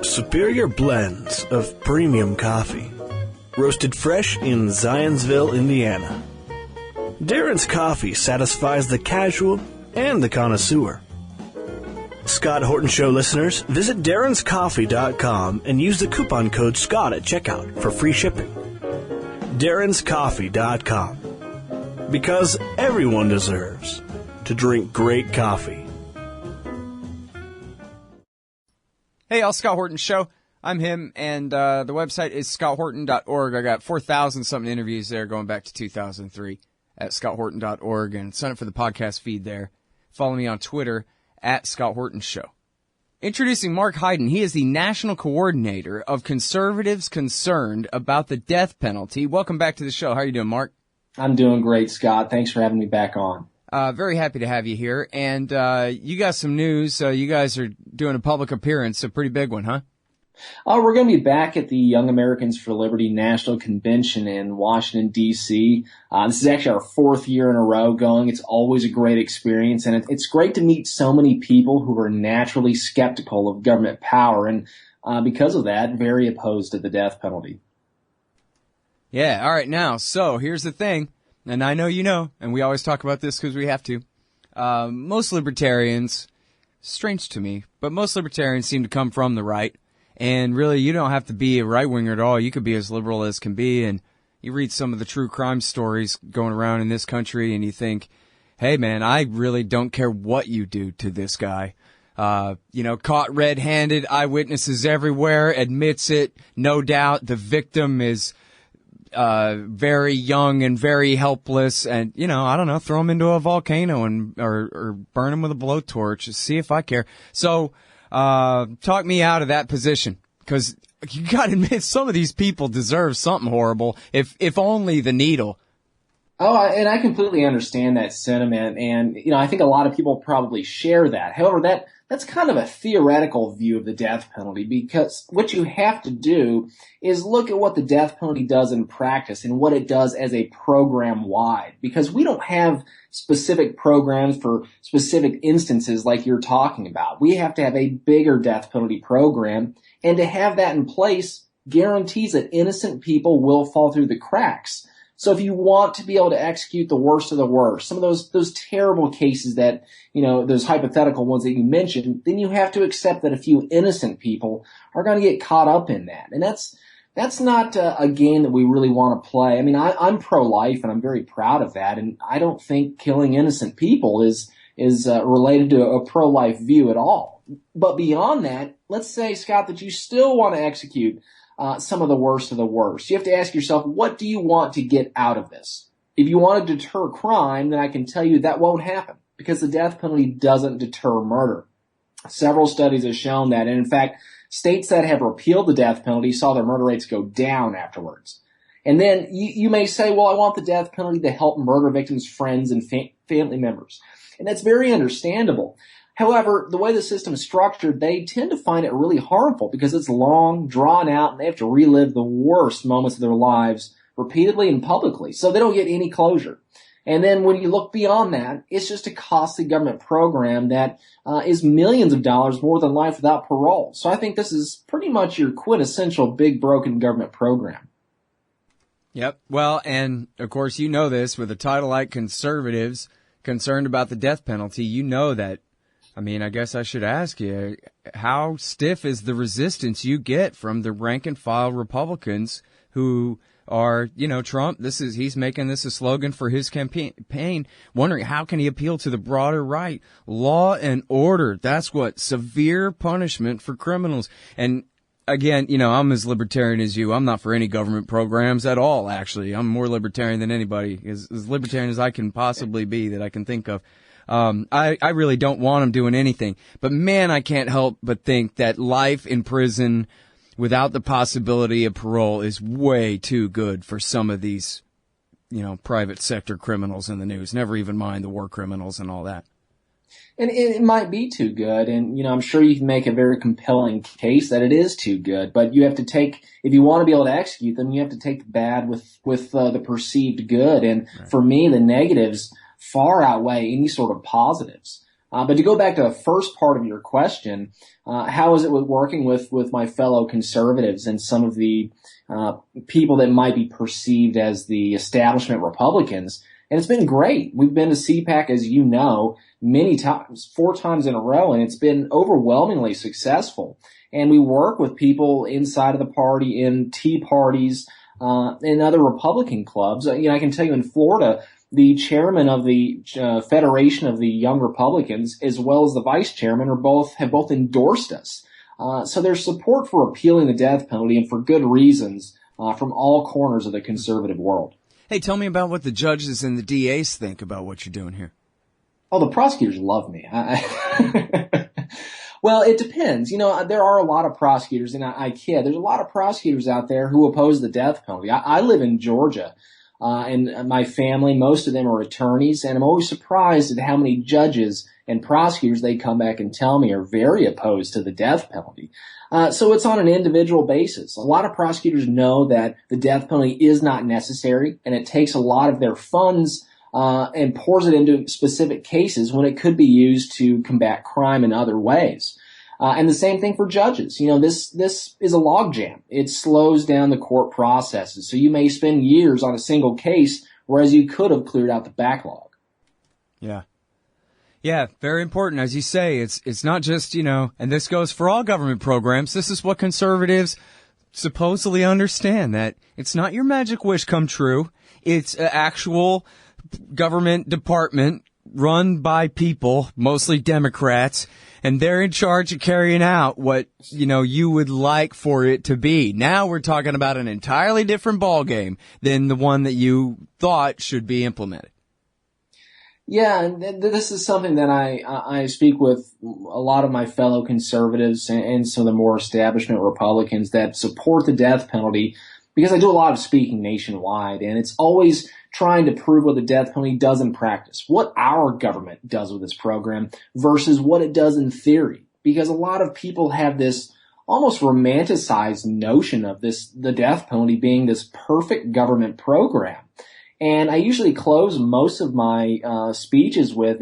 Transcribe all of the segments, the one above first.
Superior blends of premium coffee. Roasted fresh in Zionsville, Indiana. Darren's Coffee satisfies the casual and the connoisseur. Scott Horton Show listeners, visit darrenscoffee.com and use the coupon code SCOTT at checkout for free shipping. darrenscoffee.com. Because everyone deserves to drink great coffee. Hey, y'all, Scott Horton Show. I'm him, and the website is scotthorton.org. I got 4,000-something interviews there going back to 2003 at scotthorton.org, and sign up for the podcast feed there. Follow me on Twitter at Scott Horton Show. Introducing Marc Hyden. He is the national coordinator of conservatives concerned about the death penalty. Welcome back to the show. How are you doing, Marc? I'm doing great, Scott. Thanks for having me back on. Very happy to have you here. And you got some news. You guys are doing a public appearance, a pretty big one, huh? We're going to be back at the Young Americans for Liberty National Convention in Washington, D.C. This is actually our fourth year in a row going. It's always a great experience, and it's great to meet so many people who are naturally skeptical of government power and, because of that, very opposed to the death penalty. Yeah, all right, now, so here's the thing, and I know you know, and we always talk about this because we have to. Most libertarians, strange to me, but most libertarians seem to come from the right. And really, you don't have to be a right-winger at all. You could be as liberal as can be. And you read some of the true crime stories going around in this country, and you think, hey, man, I really don't care what you do to this guy. Caught red-handed, eyewitnesses everywhere, admits it, no doubt. The victim is very young and very helpless. And, I don't know, throw him into a volcano or burn him with a blowtorch. See if I care. So talk me out of that position, because you got to admit some of these people deserve something horrible, if only the needle. Oh, and I completely understand that sentiment, and I think a lot of people probably share that. However, that's kind of a theoretical view of the death penalty, because what you have to do is look at what the death penalty does in practice and what it does as a program-wide, because we don't have specific programs for specific instances like you're talking about. We have to have a bigger death penalty program, and to have that in place guarantees that innocent people will fall through the cracks. So if you want to be able to execute the worst of the worst, some of those terrible cases that, those hypothetical ones that you mentioned, then you have to accept that a few innocent people are going to get caught up in that. And that's not a game that we really want to play. I mean, I'm pro-life, and I'm very proud of that. And I don't think killing innocent people is related to a pro-life view at all. But beyond that, let's say, Scott, that you still want to execute some of the worst. You have to ask yourself, what do you want to get out of this? If you want to deter crime, then I can tell you that won't happen, because the death penalty doesn't deter murder. Several studies have shown that, and in fact, states that have repealed the death penalty saw their murder rates go down afterwards. And then you may say, well, I want the death penalty to help murder victims' friends and family members. And that's very understandable. However, the way the system is structured, they tend to find it really harmful because it's long, drawn out, and they have to relive the worst moments of their lives repeatedly and publicly, so they don't get any closure. And then when you look beyond that, it's just a costly government program that is millions of dollars more than life without parole. So I think this is pretty much your quintessential big broken government program. Yep. Well, and of course, you know this, with a title like Conservatives Concerned About the Death Penalty, you know that. I mean, I guess I should ask you, how stiff is the resistance you get from the rank and file Republicans who are, Trump, he's making this a slogan for his campaign, wondering how can he appeal to the broader right? Law and order. That's what severe punishment for criminals. And again, I'm as libertarian as you. I'm not for any government programs at all, actually. I'm more libertarian than anybody, as libertarian as I can possibly be that I can think of. I really don't want him doing anything, but man, I can't help but think that life in prison without the possibility of parole is way too good for some of these, private sector criminals in the news. Never even mind the war criminals and all that. And it might be too good, and I'm sure you can make a very compelling case that it is too good. But you have to if you want to be able to execute them, you have to take the bad with the perceived good. And right. For me, the negatives far outweigh any sort of positives. But to go back to the first part of your question, how is it with working with my fellow conservatives and some of the people that might be perceived as the establishment Republicans? And it's been great. We've been to CPAC, as you know, many times, 4 times in a row, and it's been overwhelmingly successful. And we work with people inside of the party, in Tea parties, and other Republican clubs. I can tell you in Florida, the chairman of the Federation of the Young Republicans, as well as the vice chairman, have both endorsed us. So there's support for repealing the death penalty, and for good reasons, from all corners of the conservative world. Hey, tell me about what the judges and the DAs think about what you're doing here. Oh, the prosecutors love me. Well, it depends. There are a lot of prosecutors, and I kid. There's a lot of prosecutors out there who oppose the death penalty. I live in Georgia, and my family, most of them are attorneys, and I'm always surprised at how many judges and prosecutors they come back and tell me are very opposed to the death penalty. So it's on an individual basis. A lot of prosecutors know that the death penalty is not necessary, and it takes a lot of their funds and pours it into specific cases when it could be used to combat crime in other ways. And the same thing for judges. This is a logjam. It slows down the court processes. So you may spend years on a single case, whereas you could have cleared out the backlog. Yeah. Yeah, very important. As you say, it's not just, and this goes for all government programs. This is what conservatives supposedly understand, that it's not your magic wish come true. It's an actual government department run by people, mostly Democrats, and they're in charge of carrying out what, you would like for it to be. Now we're talking about an entirely different ballgame than the one that you thought should be implemented. Yeah, and this is something that I speak with a lot of my fellow conservatives and some of the more establishment Republicans that support the death penalty, because I do a lot of speaking nationwide, and it's always trying to prove what the death penalty does in practice, what our government does with this program versus what it does in theory. Because a lot of people have this almost romanticized notion of the death penalty being this perfect government program. And I usually close most of my speeches with,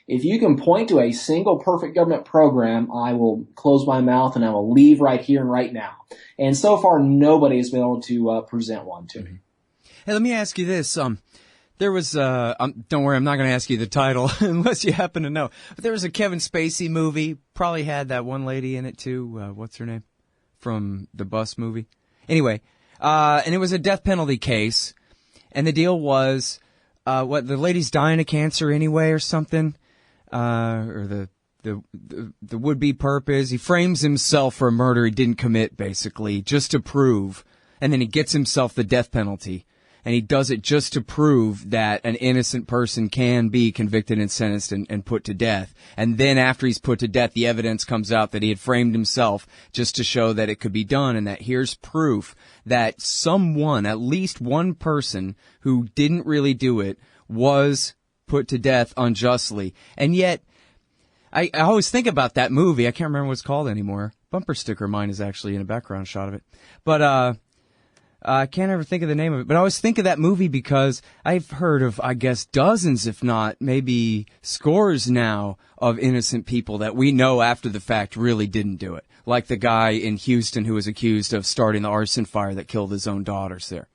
if you can point to a single perfect government program, I will close my mouth and I will leave right here and right now. And so far, nobody has been able to present one to me. Hey, let me ask you this. There was, don't worry, I'm not going to ask you the title unless you happen to know. But there was a Kevin Spacey movie, probably had that one lady in it too. What's her name? From the Bus movie. Anyway, and it was a death penalty case. And the deal was, the lady's dying of cancer anyway or something, or the would-be perp is, he frames himself for a murder he didn't commit, basically, just to prove, and then he gets himself the death penalty. And he does it just to prove that an innocent person can be convicted and sentenced and put to death. And then after he's put to death, the evidence comes out that he had framed himself just to show that it could be done, and that here's proof that someone, at least one person who didn't really do it, was put to death unjustly. And yet, I always think about that movie. I can't remember what it's called anymore. Bumper sticker of mine is actually in a background shot of it. But, I can't ever think of the name of it, but I always think of that movie because I've heard of, I guess, dozens, if not maybe scores now, of innocent people that we know after the fact really didn't do it. Like the guy in Houston who was accused of starting the arson fire that killed his own daughters there.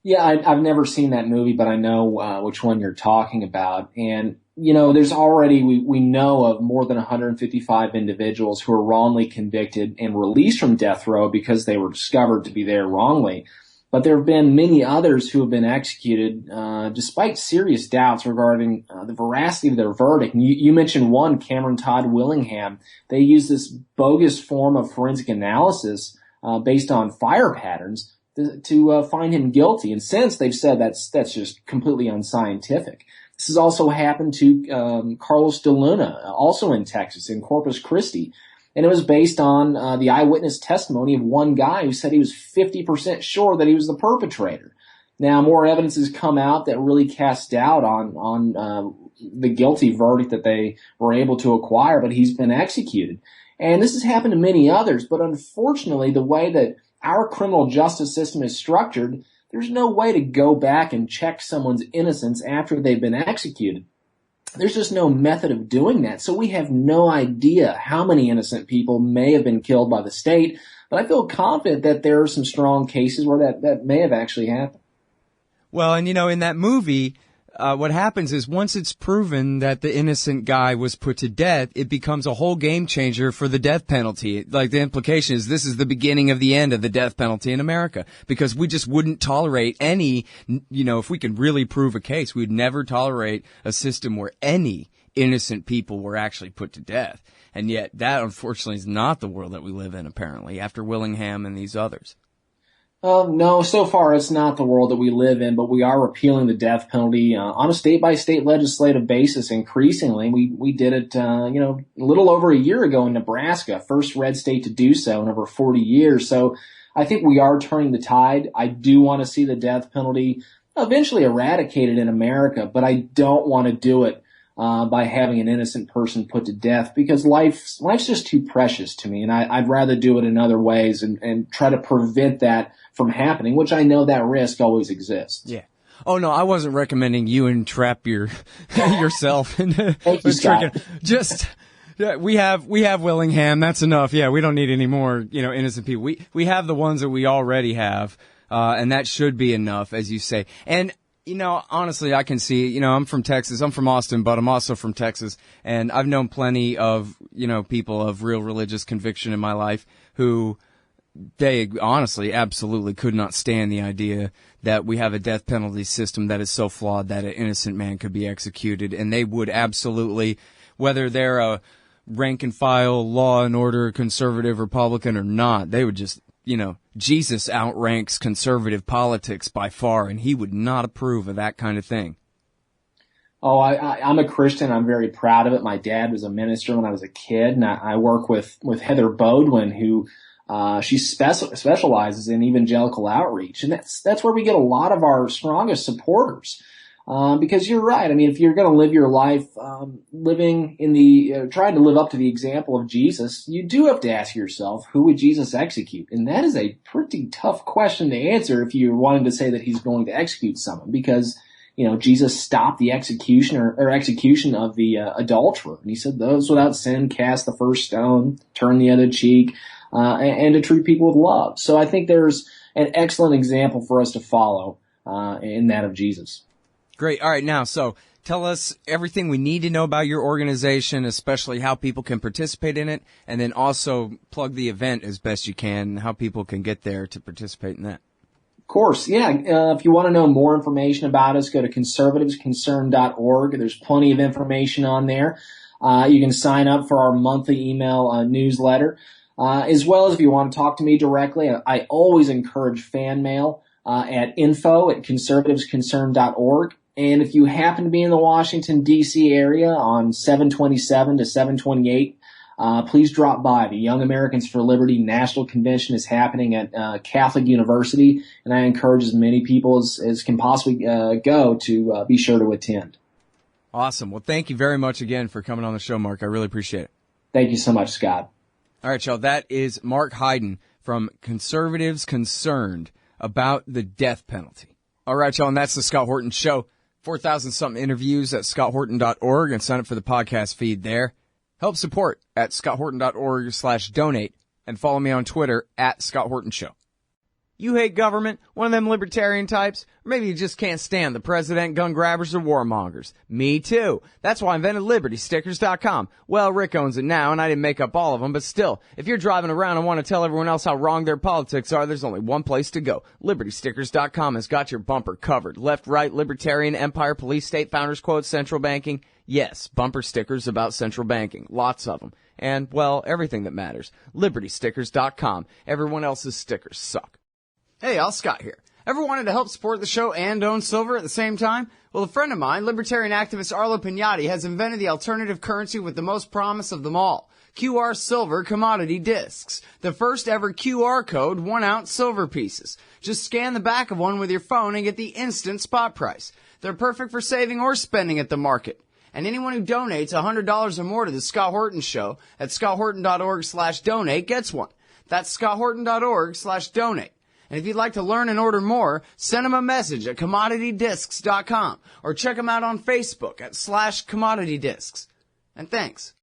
Yeah, I've never seen that movie, but I know which one you're talking about. And, there's already, we know of more than 155 individuals who are wrongly convicted and released from death row because they were discovered to be there wrongly. But there have been many others who have been executed despite serious doubts regarding the veracity of their verdict. And you mentioned one, Cameron Todd Willingham. They used this bogus form of forensic analysis based on fire patterns to find him guilty. And since they've said that's just completely unscientific. This has also happened to Carlos de Luna, also in Texas, in Corpus Christi. And it was based on the eyewitness testimony of one guy who said he was 50% sure that he was the perpetrator. Now, more evidence has come out that really casts doubt on the guilty verdict that they were able to acquire, but he's been executed. And this has happened to many others, but unfortunately, the way that our criminal justice system is structured, there's no way to go back and check someone's innocence after they've been executed. there's just no method of doing that. So we have no idea how many innocent people may have been killed by the state. But I feel confident that there are some strong cases where that may have actually happened. Well, and in that movie, what happens is once it's proven that the innocent guy was put to death, it becomes a whole game changer for the death penalty. Like, the implication is this is the beginning of the end of the death penalty in America, because we just wouldn't tolerate any, if we could really prove a case, we'd never tolerate a system where any innocent people were actually put to death. And yet that, unfortunately, is not the world that we live in, apparently, after Willingham and these others. No, so far it's not the world that we live in, but we are repealing the death penalty on a state-by-state legislative basis increasingly. We did it, a little over a year ago in Nebraska, first red state to do so in over 40 years. So I think we are turning the tide. I do want to see the death penalty eventually eradicated in America, but I don't want to do it by having an innocent person put to death, because life's just too precious to me, and I'd rather do it in other ways and try to prevent that from happening, which I know that risk always exists. Yeah. Oh no, I wasn't recommending you entrap yourself into Thank you, Scott. Just we have Willingham. That's enough. Yeah, we don't need any more innocent people. We have the ones that we already have, and that should be enough, as you say. And honestly, I can see, I'm from Texas. I'm from Austin, but I'm also from Texas. And I've known plenty of, people of real religious conviction in my life who they honestly absolutely could not stand the idea that we have a death penalty system that is so flawed that an innocent man could be executed. And they would absolutely, whether they're a rank and file law and order conservative Republican or not, they would just, Jesus outranks conservative politics by far, and he would not approve of that kind of thing. Oh, I'm a Christian. I'm very proud of it. My dad was a minister when I was a kid, and I work with Heather Bodwin, who she specializes in evangelical outreach, and that's where we get a lot of our strongest supporters. Because you're right. I mean, if you're going to live your life living in trying to live up to the example of Jesus, you do have to ask yourself, who would Jesus execute? And that is a pretty tough question to answer if you're wanting to say that he's going to execute someone, because Jesus stopped the execution of the adulterer, and he said, "Those without sin cast the first stone, turn the other cheek," and to treat people with love. So I think there's an excellent example for us to follow in that of Jesus. Great. All right. Now, so tell us everything we need to know about your organization, especially how people can participate in it, and then also plug the event as best you can, and how people can get there to participate in that. Of course. Yeah. If you want to know more information about us, go to conservativesconcerned.org. There's plenty of information on there. You can sign up for our monthly email newsletter, as well as if you want to talk to me directly. I always encourage fan mail at info@conservativesconcerned.org. And if you happen to be in the Washington, D.C. area on 727 to 728, please drop by. The Young Americans for Liberty National Convention is happening at Catholic University, and I encourage as many people as can possibly go to be sure to attend. Awesome. Well, thank you very much again for coming on the show, Mark. I really appreciate it. Thank you so much, Scott. All right, y'all. That is Marc Hyden from Conservatives Concerned about the death penalty. All right, y'all, and that's the Scott Horton Show. 4,000-something interviews at scotthorton.org, and sign up for the podcast feed there. Help support at scotthorton.org/donate, and follow me on Twitter at Scott Horton Show. You hate government, one of them libertarian types, or maybe you just can't stand the president, gun grabbers, or warmongers. Me too. That's why I invented libertystickers.com. Well, Rick owns it now, and I didn't make up all of them, but still, if you're driving around and want to tell everyone else how wrong their politics are, there's only one place to go. Libertystickers.com has got your bumper covered. Left, right, libertarian, empire, police, state, founders quotes, central banking. Yes, bumper stickers about central banking. Lots of them. And, well, everything that matters. Libertystickers.com. Everyone else's stickers suck. Hey, y'all, Scott here. Ever wanted to help support the show and own silver at the same time? Well, a friend of mine, libertarian activist Arlo Pignatti, has invented the alternative currency with the most promise of them all. QR silver commodity discs. The first ever QR code 1-ounce silver pieces. Just scan the back of one with your phone and get the instant spot price. They're perfect for saving or spending at the market. And anyone who donates $100 or more to the Scott Horton Show at scotthorton.org/donate gets one. That's scotthorton.org/donate. And if you'd like to learn and order more, send them a message at commoditydiscs.com or check them out on Facebook at /commoditydiscs. And thanks.